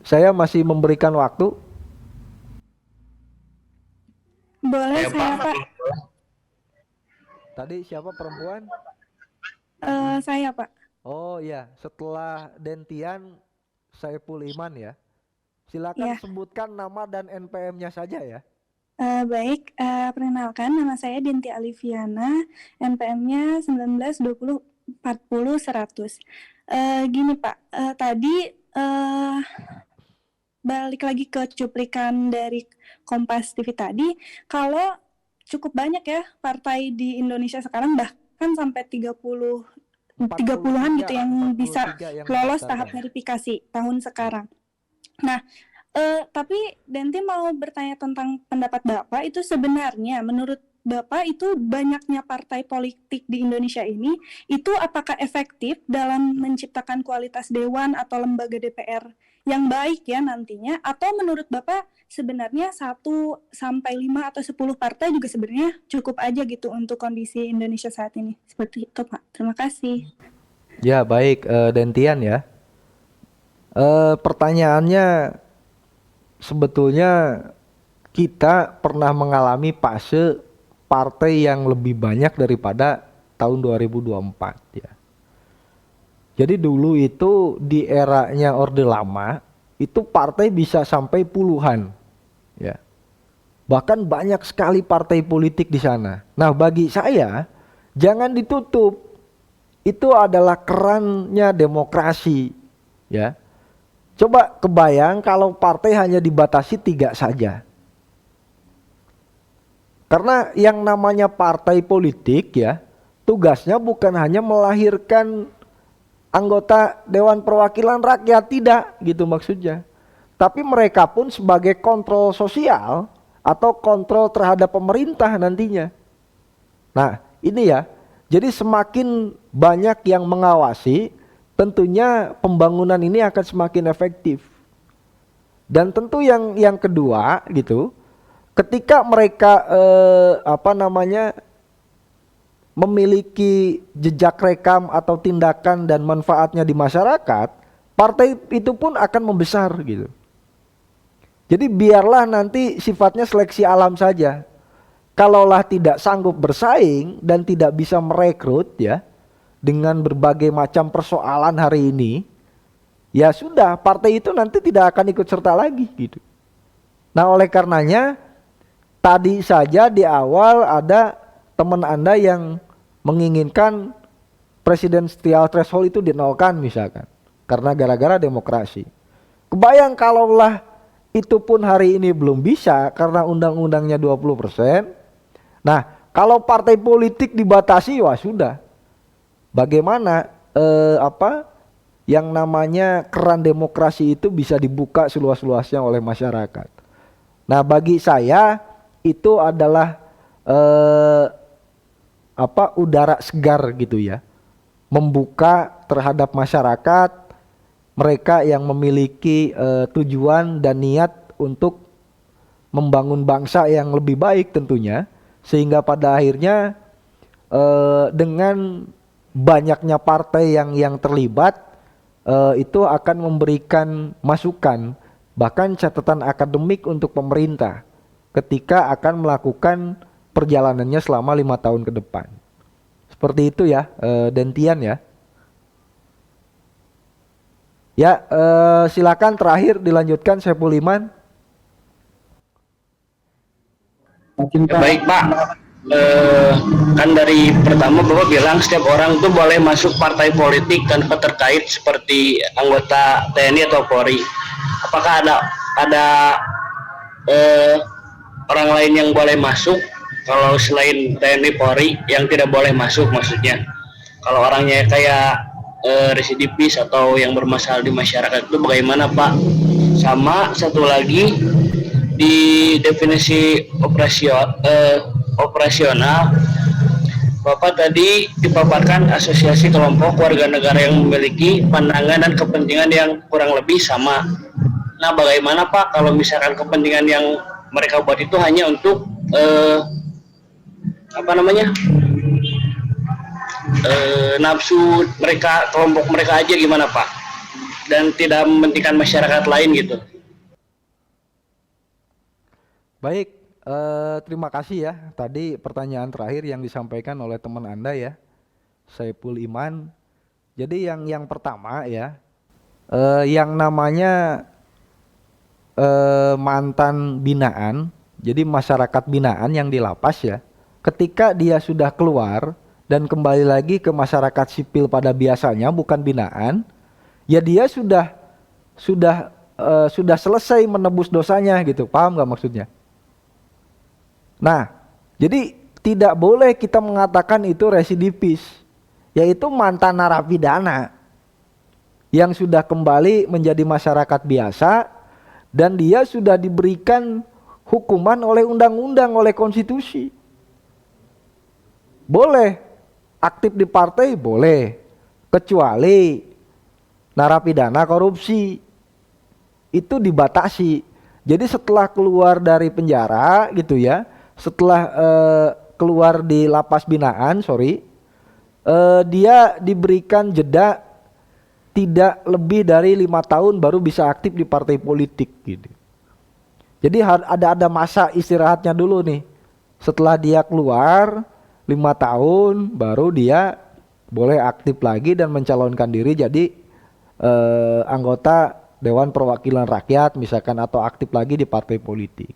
Saya masih memberikan waktu. Boleh saya Pak? Tadi siapa perempuan? Saya Pak. Oh iya, setelah Dentian Saiful Iman ya. Silakan Ya. sebutkan nama dan NPM-nya saja ya. Baik, perkenalkan nama saya Dinti Aliviana, NPM-nya 192040 100. Gini Pak, tadi balik lagi ke cuplikan dari Kompas TV tadi, kalau cukup banyak ya partai di Indonesia sekarang, bahkan sampai 30-an gitu yang bisa lolos tahap verifikasi tahun sekarang. Nah, tapi Denti mau bertanya tentang pendapat Bapak, itu sebenarnya menurut Bapak itu banyaknya partai politik di Indonesia ini, itu apakah efektif dalam menciptakan kualitas dewan atau lembaga DPR yang baik ya nantinya, atau menurut Bapak sebenarnya 1 sampai 5 atau 10 partai juga sebenarnya cukup aja gitu untuk kondisi Indonesia saat ini? Seperti itu Pak. Terima kasih. Ya baik, Dentian ya. Pertanyaannya sebetulnya kita pernah mengalami fase partai yang lebih banyak daripada tahun 2024 ya. Jadi dulu itu di eranya Orde Lama itu partai bisa sampai puluhan ya. Bahkan banyak sekali partai politik di sana. Nah, bagi saya jangan ditutup Itu adalah kerannya demokrasi, ya. Coba kebayang kalau partai hanya dibatasi 3 saja. Karena yang namanya partai politik ya, tugasnya bukan hanya melahirkan anggota Dewan Perwakilan Rakyat, tidak gitu maksudnya. Tapi mereka pun sebagai kontrol sosial atau kontrol terhadap pemerintah nantinya. Nah, ini ya. Jadi semakin banyak yang mengawasi, tentunya pembangunan ini akan semakin efektif. Dan tentu yang kedua gitu, ketika mereka memiliki jejak rekam atau tindakan dan manfaatnya di masyarakat, partai itu pun akan membesar gitu. Jadi biarlah nanti sifatnya seleksi alam saja. Kalaulah tidak sanggup bersaing dan tidak bisa merekrut ya dengan berbagai macam persoalan hari ini, ya sudah, partai itu nanti tidak akan ikut serta lagi gitu. Nah, oleh karenanya tadi saja di awal ada teman Anda yang menginginkan presidensial threshold itu dinolkan misalkan, karena gara-gara demokrasi. Kebayang kalaulah itu pun hari ini belum bisa karena undang-undangnya 20%. Nah, kalau partai politik dibatasi, wah sudah. Bagaimana yang namanya keran demokrasi itu bisa dibuka seluas-luasnya oleh masyarakat. Nah, bagi saya itu adalah udara segar gitu ya, membuka terhadap masyarakat, mereka yang memiliki tujuan dan niat untuk membangun bangsa yang lebih baik tentunya, sehingga pada akhirnya dengan banyaknya partai yang terlibat itu akan memberikan masukan, bahkan catatan akademik untuk pemerintah ketika akan melakukan perjalanannya selama 5 tahun ke depan. Seperti itu ya, Dentian ya. Ya, silakan terakhir dilanjutkan Saiful Iman. Ya, baik Pak, kan dari pertama Bapak bilang setiap orang itu boleh masuk partai politik tanpa terkait seperti anggota TNI atau Polri. Apakah ada orang lain yang boleh masuk kalau selain TNI Polri yang tidak boleh masuk maksudnya? Kalau orangnya kayak residivis atau yang bermasalah di masyarakat itu bagaimana Pak? Sama satu lagi, di definisi operasional Bapak tadi dipaparkan asosiasi kelompok warga negara yang memiliki pandangan dan kepentingan yang kurang lebih sama. Nah, bagaimana Pak kalau misalkan kepentingan yang mereka buat itu hanya untuk nafsu mereka, kelompok mereka aja, gimana Pak? Dan tidak mementingkan masyarakat lain gitu. Baik, terima kasih ya. Tadi pertanyaan terakhir yang disampaikan oleh teman Anda ya, Saiful Iman. Jadi yang pertama ya, yang namanya mantan binaan, jadi masyarakat binaan yang di lapas ya, ketika dia sudah keluar dan kembali lagi ke masyarakat sipil pada biasanya bukan binaan, ya dia sudah selesai menebus dosanya gitu, paham nggak maksudnya? Nah, jadi tidak boleh kita mengatakan itu residivis, yaitu mantan narapidana yang sudah kembali menjadi masyarakat biasa dan dia sudah diberikan hukuman oleh undang-undang, oleh konstitusi. Boleh aktif di partai, boleh, kecuali narapidana korupsi itu dibatasi. Jadi setelah keluar dari penjara gitu ya, setelah keluar di lapas binaan, dia diberikan jeda tidak lebih dari 5 tahun baru bisa aktif di partai politik gitu. Jadi ada masa istirahatnya dulu nih. Setelah dia keluar 5 tahun baru dia boleh aktif lagi dan mencalonkan diri jadi anggota Dewan Perwakilan Rakyat misalkan, atau aktif lagi di partai politik.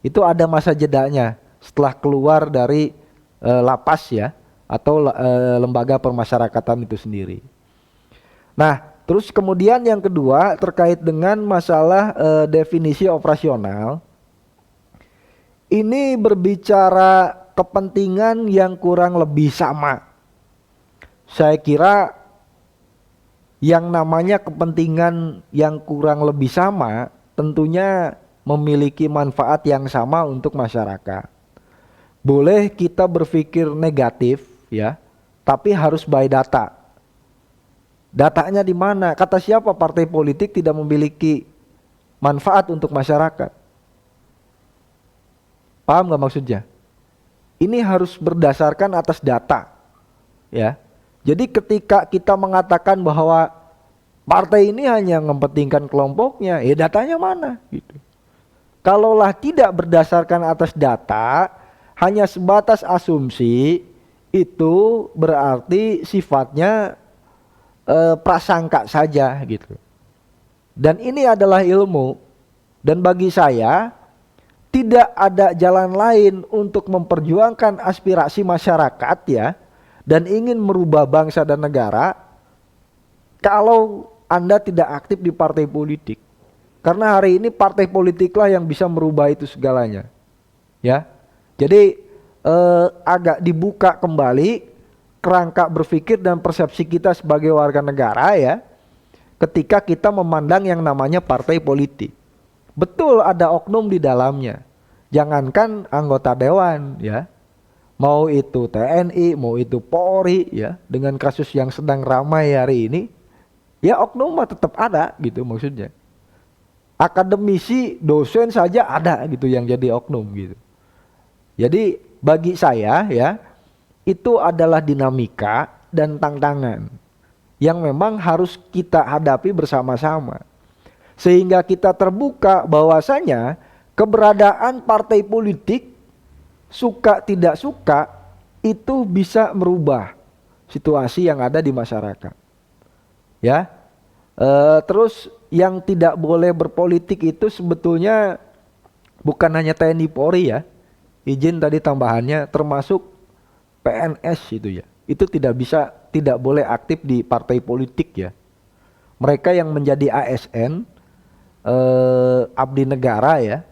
Itu ada masa jedanya setelah keluar dari lapas ya. atau lembaga permasyarakatan itu sendiri. Nah, terus kemudian yang kedua terkait dengan masalah definisi operasional. Ini berbicara kepentingan yang kurang lebih sama. Saya kira yang namanya kepentingan yang kurang lebih sama tentunya memiliki manfaat yang sama untuk masyarakat. Boleh kita berpikir negatif ya, tapi harus by data. Datanya di mana? Kata siapa partai politik tidak memiliki manfaat untuk masyarakat? Paham nggak maksudnya? Ini harus berdasarkan atas data, ya. Jadi ketika kita mengatakan bahwa partai ini hanya mempentingkan kelompoknya, ya datanya mana? Gitu. Kalaulah tidak berdasarkan atas data, hanya sebatas asumsi, itu berarti sifatnya prasangka saja, gitu. Dan ini adalah ilmu. Dan bagi saya tidak ada jalan lain untuk memperjuangkan aspirasi masyarakat ya, dan ingin merubah bangsa dan negara kalau Anda tidak aktif di partai politik. Karena hari ini partai politiklah yang bisa merubah itu segalanya. Ya. Jadi agak dibuka kembali kerangka berpikir dan persepsi kita sebagai warga negara ya, ketika kita memandang yang namanya partai politik. Betul ada oknum di dalamnya. Jangankan anggota dewan ya, mau itu TNI, mau itu Polri ya, dengan kasus yang sedang ramai hari ini, ya oknum mah tetap ada gitu maksudnya. Akademisi, dosen saja ada gitu yang jadi oknum gitu. Jadi bagi saya ya, itu adalah dinamika dan tantangan yang memang harus kita hadapi bersama-sama. Sehingga kita terbuka bahwasanya keberadaan partai politik suka tidak suka itu bisa merubah situasi yang ada di masyarakat. Ya, terus yang tidak boleh berpolitik itu sebetulnya bukan hanya TNI Polri ya. Izin tadi tambahannya termasuk PNS itu ya. Itu tidak boleh aktif di partai politik ya. Mereka yang menjadi ASN abdi negara ya,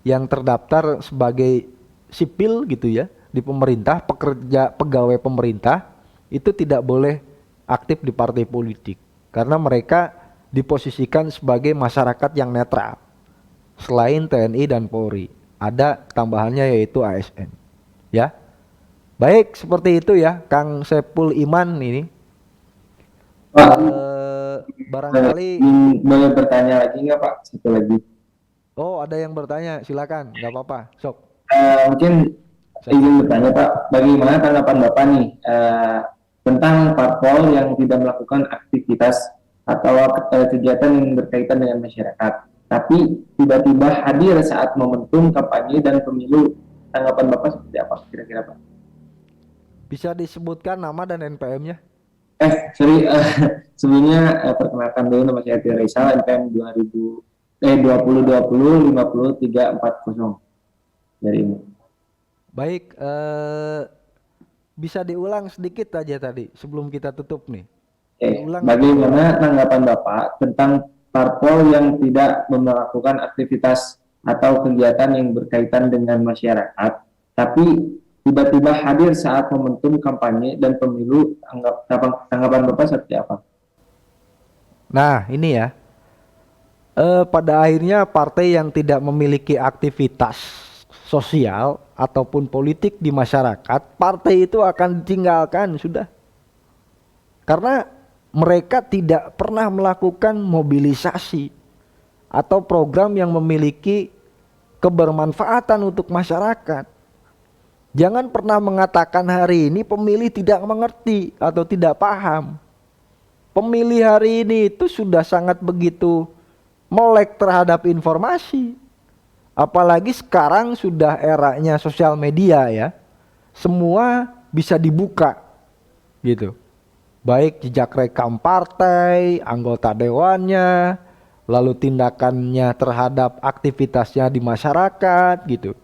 yang terdaftar sebagai sipil gitu ya di pemerintah, pekerja pegawai pemerintah, itu tidak boleh aktif di partai politik karena mereka diposisikan sebagai masyarakat yang netral. Selain TNI dan Polri, ada tambahannya yaitu ASN. Ya. Baik, seperti itu ya Kang Saiful Iman ini. Pak, Barangkali boleh bertanya lagi nggak Pak? Satu lagi. oh ada yang bertanya, silakan, nggak apa-apa, sok. Mungkin izin bertanya Pak, bagaimana tanggapan Bapak nih tentang parpol yang tidak melakukan aktivitas atau kegiatan yang berkaitan dengan masyarakat, tapi tiba-tiba hadir saat momentum kampanye dan pemilu. Tanggapan Bapak seperti apa kira-kira Pak? Bisa disebutkan nama dan NPM-nya? Sorry, sebelumnya perkenalkan dulu, nama saya Tia Rizal, NPM 2020 50340 dari ini. Baik, bisa diulang sedikit aja tadi sebelum kita tutup nih. Diulang. Bagaimana tanggapan Bapak tentang parpol yang tidak melakukan aktivitas atau kegiatan yang berkaitan dengan masyarakat, tapi tiba-tiba hadir saat momentum kampanye dan pemilu? Tanggapan Bapak seperti apa? Nah ini ya, pada akhirnya partai yang tidak memiliki aktivitas sosial ataupun politik di masyarakat, partai itu akan ditinggalkan sudah. Karena mereka tidak pernah melakukan mobilisasi atau program yang memiliki kebermanfaatan untuk masyarakat. Jangan pernah mengatakan hari ini pemilih tidak mengerti atau tidak paham. Pemilih hari ini itu sudah sangat begitu melek terhadap informasi. Apalagi sekarang sudah eranya sosial media ya. Semua bisa dibuka gitu. Baik jejak rekam partai, anggota dewannya, lalu tindakannya terhadap aktivitasnya di masyarakat gitu.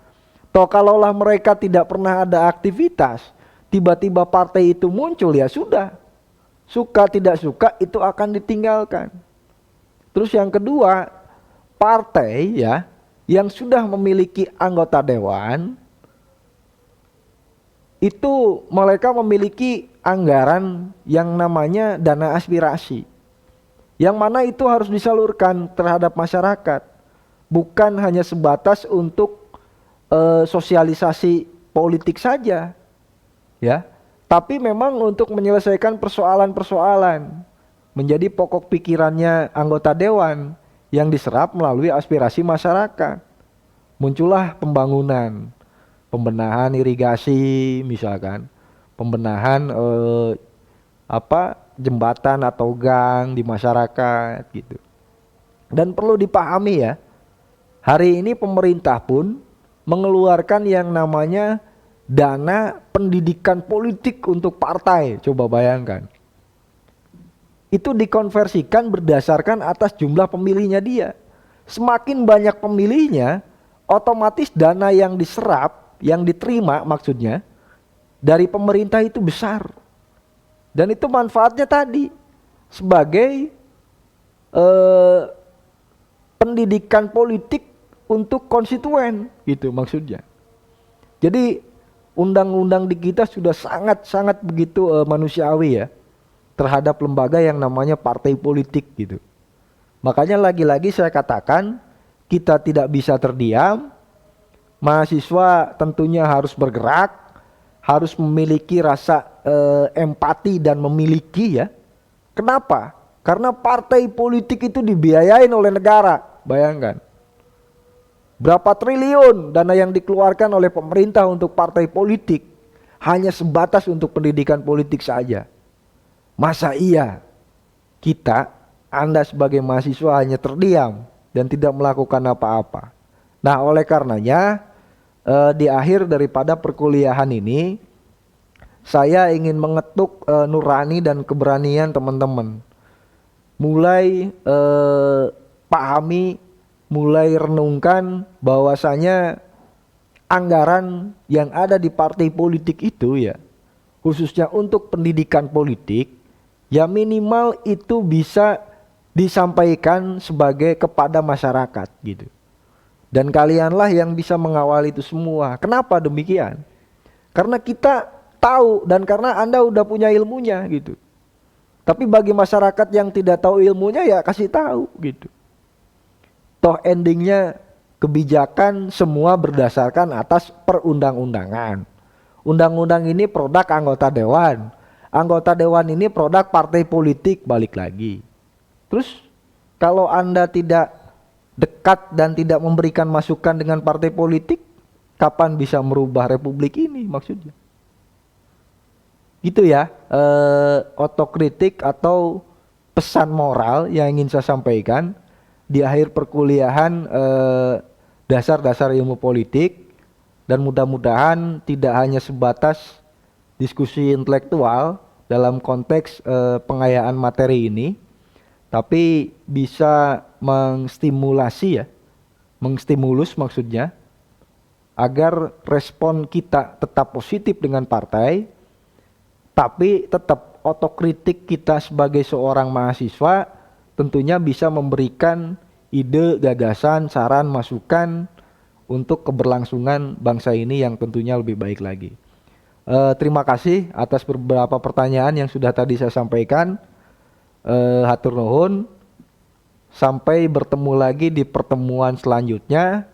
Toh kalaulah mereka tidak pernah ada aktivitas, tiba-tiba partai itu muncul, ya sudah. Suka tidak suka itu akan ditinggalkan. Terus yang kedua, partai ya yang sudah memiliki anggota dewan itu mereka memiliki anggaran yang namanya dana aspirasi. Yang mana itu harus disalurkan terhadap masyarakat. Bukan hanya sebatas untuk sosialisasi politik saja. Ya, tapi memang untuk menyelesaikan persoalan-persoalan menjadi pokok pikirannya anggota dewan yang diserap melalui aspirasi masyarakat. Muncullah pembangunan, pembenahan irigasi misalkan, pembenahan jembatan atau gang di masyarakat gitu. Dan perlu dipahami ya, hari ini pemerintah pun mengeluarkan yang namanya dana pendidikan politik untuk partai. Coba bayangkan. Itu dikonversikan berdasarkan atas jumlah pemilihnya dia. Semakin banyak pemilihnya, otomatis dana yang diserap, yang diterima maksudnya, dari pemerintah itu besar. Dan itu manfaatnya tadi, sebagai pendidikan politik untuk konstituen, gitu maksudnya. Jadi undang-undang di kita sudah sangat-sangat begitu manusiawi ya terhadap lembaga yang namanya partai politik gitu. Makanya lagi-lagi saya katakan kita tidak bisa terdiam. Mahasiswa tentunya harus bergerak, harus memiliki rasa empati dan memiliki ya. Kenapa? Karena partai politik itu dibiayain oleh negara. Bayangkan. Berapa triliun dana yang dikeluarkan oleh pemerintah untuk partai politik hanya sebatas untuk pendidikan politik saja. Masa iya kita, Anda sebagai mahasiswa hanya terdiam dan tidak melakukan apa-apa? Nah, oleh karenanya di akhir daripada perkuliahan ini saya ingin mengetuk nurani dan keberanian teman-teman. Mulai pahami, mulai renungkan bahwasanya anggaran yang ada di partai politik itu ya, khususnya untuk pendidikan politik, ya minimal itu bisa disampaikan sebagai kepada masyarakat gitu. Dan kalianlah yang bisa mengawal itu semua. Kenapa demikian? Karena kita tahu dan karena Anda udah punya ilmunya gitu. Tapi bagi masyarakat yang tidak tahu ilmunya ya kasih tahu gitu. Toh endingnya kebijakan semua berdasarkan atas perundang-undangan. Undang-undang ini produk anggota dewan. Anggota dewan ini produk partai politik, balik lagi. Terus kalau Anda tidak dekat dan tidak memberikan masukan dengan partai politik, kapan bisa merubah republik ini maksudnya? Gitu ya, otokritik atau pesan moral yang ingin saya sampaikan di akhir perkuliahan dasar-dasar ilmu politik, dan mudah-mudahan tidak hanya sebatas diskusi intelektual dalam konteks pengayaan materi ini, tapi bisa mengstimulasi ya, mengstimulus maksudnya, agar respon kita tetap positif dengan partai, tapi tetap otokritik kita sebagai seorang mahasiswa tentunya bisa memberikan ide, gagasan, saran, masukan untuk keberlangsungan bangsa ini yang tentunya lebih baik lagi. Terima kasih atas beberapa pertanyaan yang sudah tadi saya sampaikan. Hatur nuhun. Sampai bertemu lagi di pertemuan selanjutnya.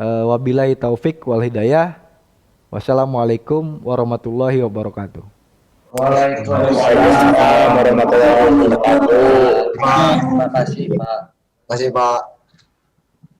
Wabillahi taufik wal hidayah. Wassalamualaikum warahmatullahi wabarakatuh. Waalaikumsalam warahmatullahi wabarakatuh. Terima kasih Pak. Terima kasih Pak.